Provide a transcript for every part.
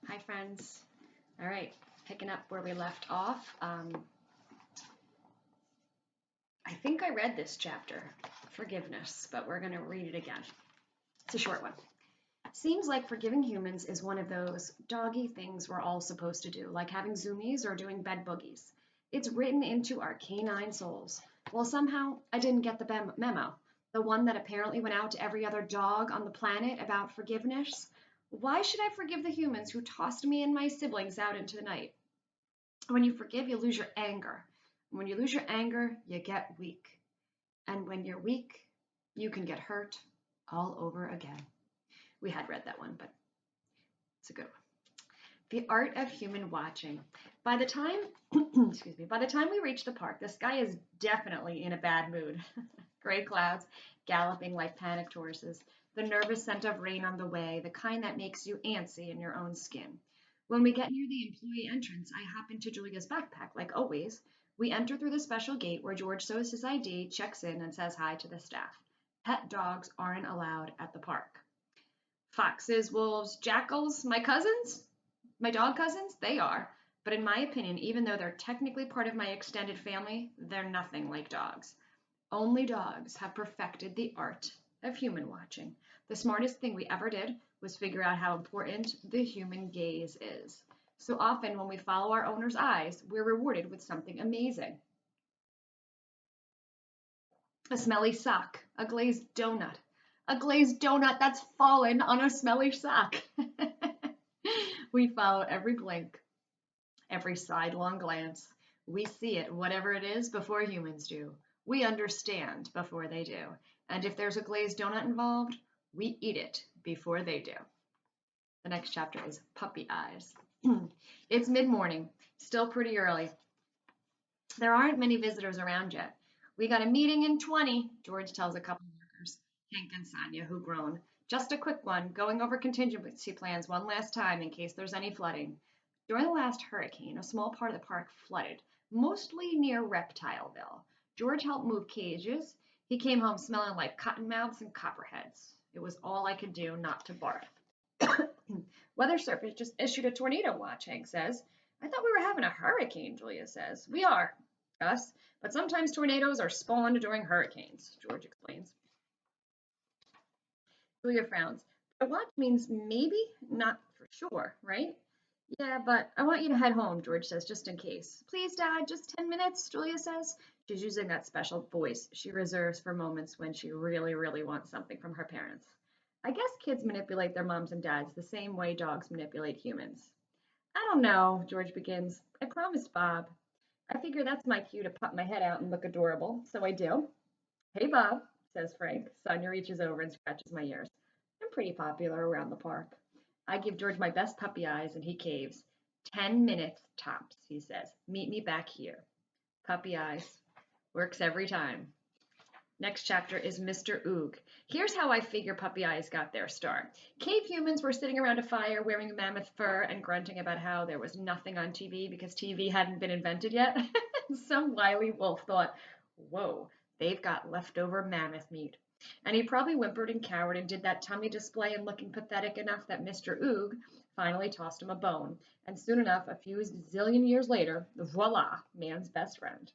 Hi, friends. All right, picking up where we left off. I think I read this chapter, forgiveness, but we're going to read it again. It's a short one. Seems like forgiving humans is one of those doggy things we're all supposed to do, like having zoomies or doing bed boogies. It's written into our canine souls. Well, somehow I didn't get the memo, the one that apparently went out to every other dog on the planet about forgiveness. Why should I forgive the humans who tossed me and my siblings out into the night? When you forgive, you lose your anger. When you lose your anger, you get weak. And when you're weak, you can get hurt all over again. We had read that one, but it's a good one. The art of human watching. By the time, by the time we reach the park, the sky is definitely in a bad mood. Gray clouds galloping like panicked horses, the nervous scent of rain on the way, the kind that makes you antsy in your own skin. When we get near the employee entrance, I hop into Julia's backpack, like always. We enter through the special gate where George shows his ID, checks in, and says hi to the staff. Pet dogs aren't allowed at the park. Foxes, wolves, jackals, my dog cousins, they are. But in my opinion, even though they're technically part of my extended family, they're nothing like dogs. Only dogs have perfected the art of human watching. The smartest thing we ever did was figure out how important the human gaze is. So often when we follow our owner's eyes, we're rewarded with something amazing. A smelly sock, a glazed donut. A glazed donut that's fallen on a smelly sock. We follow every blink, every sidelong glance. We see it, whatever it is, before humans do. We understand before they do. And if there's a glazed donut involved, we eat it before they do. The next chapter is puppy eyes. It's mid-morning, still pretty early. There aren't many visitors around yet. We got a meeting in 20, George tells a couple workers, Hank and Sonia, who groan. Just a quick one, going over contingency plans one last time in case there's any flooding. During the last hurricane, a small part of the park flooded, mostly near Reptileville. George helped move cages. He came home smelling like cottonmouths and copperheads. It was all I could do not to barf. Weather Service just issued a tornado watch, Hank says. I thought we were having a hurricane, Julia says. We are, us, but sometimes tornadoes are spawned during hurricanes, George explains. Julia frowns. A watch means maybe, not for sure, right? Yeah, but I want you to head home, George says, just in case. Please, Dad, just 10 minutes, Julia says. She's using that special voice she reserves for moments when she really, really wants something from her parents. I guess kids manipulate their moms and dads the same way dogs manipulate humans. I don't know, George begins. I promised Bob. I figure that's my cue to pop my head out and look adorable, so I do. Hey, Bob, says Frank. Sonia reaches over and scratches my ears. I'm pretty popular around the park. I give George my best puppy eyes, and he caves. 10 minutes tops, he says. Meet me back here. Puppy eyes. Works every time. Next chapter is Mr. Oog. Here's how I figure puppy eyes got their start. Cave humans were sitting around a fire wearing mammoth fur and grunting about how there was nothing on TV because TV hadn't been invented yet. Some wily wolf thought, whoa, they've got leftover mammoth meat. And he probably whimpered and cowered and did that tummy display and looking pathetic enough that Mr. Oog finally tossed him a bone. And soon enough, a few zillion years later, voila, man's best friend.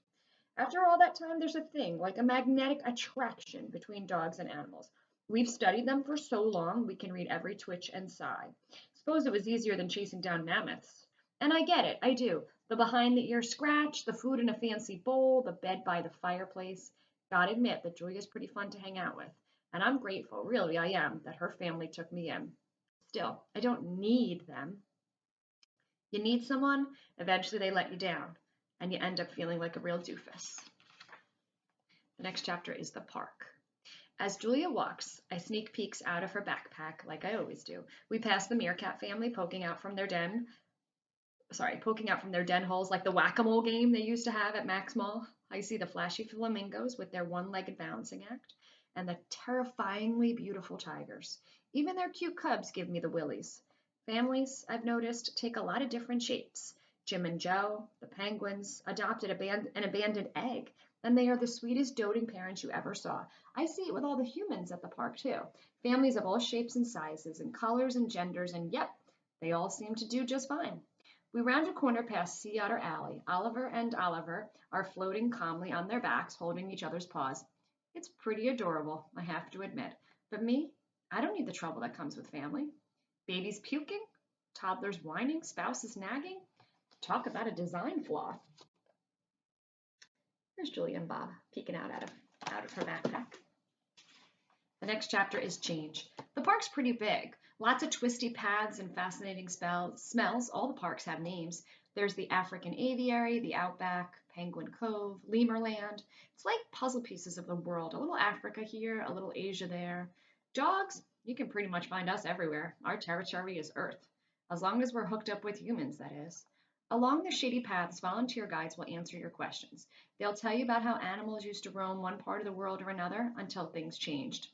After all that time, there's a thing like a magnetic attraction between dogs and animals. We've studied them for so long, we can read every twitch and sigh. Suppose it was easier than chasing down mammoths. And I get it, I do. The behind the ear scratch, the food in a fancy bowl, the bed by the fireplace. Gotta admit that Julia's pretty fun to hang out with. And I'm grateful, really I am, that her family took me in. Still, I don't need them. You need someone, eventually they let you down, and you end up feeling like a real doofus. The next chapter is the park. As Julia walks, I sneak peeks out of her backpack like I always do. We pass the meerkat family poking out from their den holes like the whack-a-mole game they used to have at Max Mall. I see the flashy flamingos with their one-legged balancing act and the terrifyingly beautiful tigers. Even their cute cubs give me the willies. Families, I've noticed, take a lot of different shapes. Jim and Joe, the penguins, adopted an abandoned egg, and they are the sweetest doting parents you ever saw. I see it with all the humans at the park too. Families of all shapes and sizes and colors and genders, and yep, They all seem to do just fine. We round a corner past Sea Otter Alley. Oliver and Oliver are floating calmly on their backs, holding each other's paws. It's pretty adorable, I have to admit. But me, I don't need the trouble that comes with family. Babies puking, toddlers whining, spouses nagging. Talk about a design flaw. There's Julia and Bob peeking out of her backpack. The next chapter is change. The park's pretty big. Lots of twisty paths and fascinating smells. All the parks have names. There's the African Aviary, the Outback, Penguin Cove, Lemurland. It's like puzzle pieces of the world. A little Africa here, a little Asia there. Dogs, you can pretty much find us everywhere. Our territory is Earth. As long as we're hooked up with humans, that is. Along the shady paths, volunteer guides will answer your questions. They'll tell you about how animals used to roam one part of the world or another until things changed.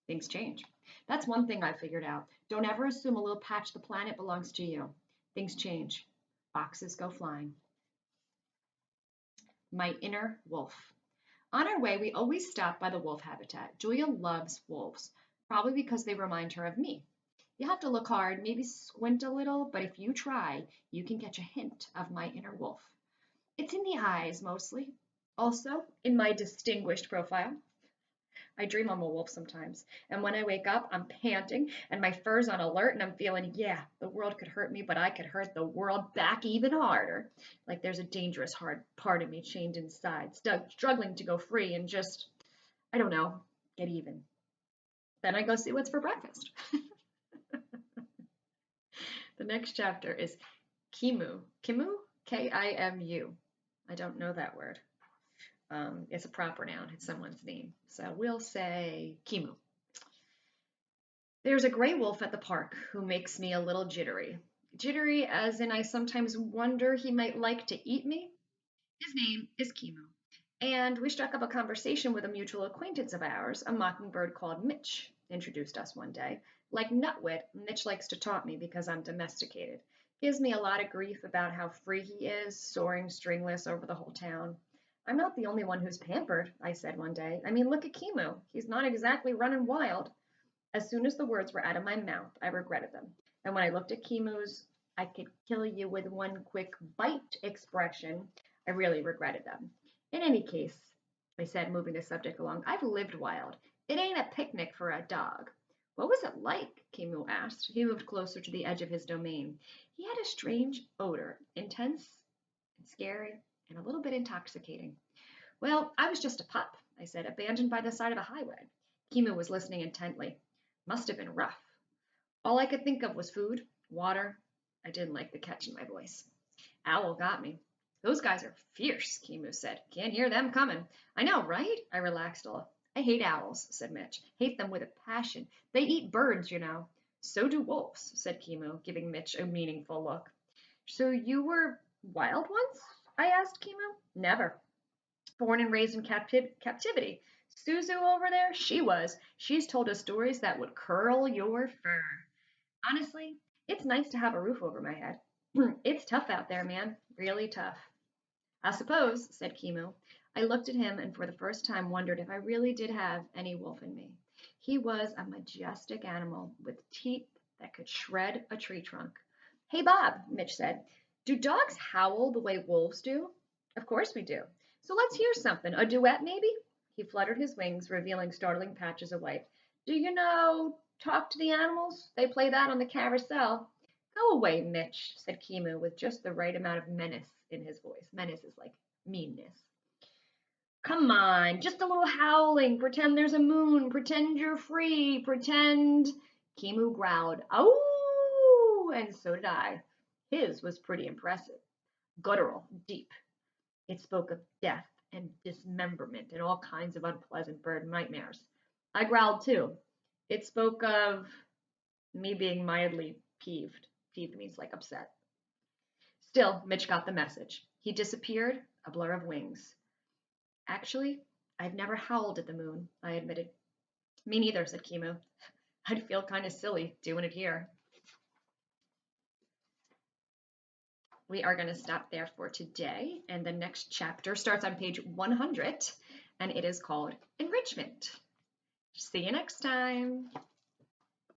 Things change. That's one thing I figured out. Don't ever assume a little patch of the planet belongs to you. Things change. Boxes go flying. My inner wolf. On our way, we always stop by the wolf habitat. Julia loves wolves, probably because they remind her of me. You have to look hard, maybe squint a little, but if you try, you can catch a hint of my inner wolf. It's in the eyes, mostly. Also, in my distinguished profile. I dream I'm a wolf sometimes, and when I wake up, I'm panting, and my fur's on alert, and I'm feeling, yeah, the world could hurt me, but I could hurt the world back even harder. Like there's a dangerous, hard part of me chained inside, struggling to go free and just, I don't know, get even. Then I go see what's for breakfast. The next chapter is Kimu. Kimu? Kimu. I don't know that word. It's a proper noun. It's someone's name. So we'll say Kimu. There's a gray wolf at the park who makes me a little jittery. Jittery as in I sometimes wonder he might like to eat me. His name is Kimu. And we struck up a conversation with a mutual acquaintance of ours, a mockingbird called Mitch, introduced us one day. Like Nutwit, Mitch likes to taunt me because I'm domesticated. Gives me a lot of grief about how free he is, soaring stringless over the whole town. I'm not the only one who's pampered, I said one day. I mean, look at Kimu. He's not exactly running wild. As soon as the words were out of my mouth, I regretted them. And when I looked at Kimu's, I could kill you with one quick bite expression, I really regretted them. In any case, I said, moving the subject along, I've lived wild. It ain't a picnic for a dog. What was it like? Kimu asked. He moved closer to the edge of his domain. He had a strange odor, intense and scary and a little bit intoxicating. Well, I was just a pup, I said, abandoned by the side of a highway. Kimu was listening intently. Must have been rough. All I could think of was food, water. I didn't like the catch in my voice. Owl got me. Those guys are fierce, Kimu said. Can't hear them coming. I know, right? I relaxed a little. I hate owls, said Mitch. Hate them with a passion. They eat birds, you know. So do wolves, said Kimu, giving Mitch a meaningful look. So you were wild once? I asked Kimu. Never. Born and raised in captivity. Suzu over there, she was. She's told us stories that would curl your fur. Honestly, it's nice to have a roof over my head. It's tough out there, man. Really tough. I suppose, said Kimu. I looked at him and for the first time wondered if I really did have any wolf in me. He was a majestic animal with teeth that could shred a tree trunk. Hey, Bob, Mitch said, do dogs howl the way wolves do? Of course we do. So let's hear something. A duet, maybe? He fluttered his wings, revealing startling patches of white. Do you know Talk to the Animals? They play that on the carousel. Go away, Mitch, said Kimu with just the right amount of menace in his voice. Menace is like meanness. Come on, just a little howling. Pretend there's a moon. Pretend you're free. Pretend. Kimu growled, "Ow!" And so did I. His was pretty impressive. Guttural, deep. It spoke of death and dismemberment and all kinds of unpleasant bird nightmares. I growled too. It spoke of me being mildly peeved. Peeved means like upset. Still, Mitch got the message. He disappeared, a blur of wings. Actually, I've never howled at the moon, I admitted. Me neither, said Kimu. I'd feel kind of silly doing it here. We are going to stop there for today, and the next chapter starts on page 100, and it is called Enrichment. See you next time.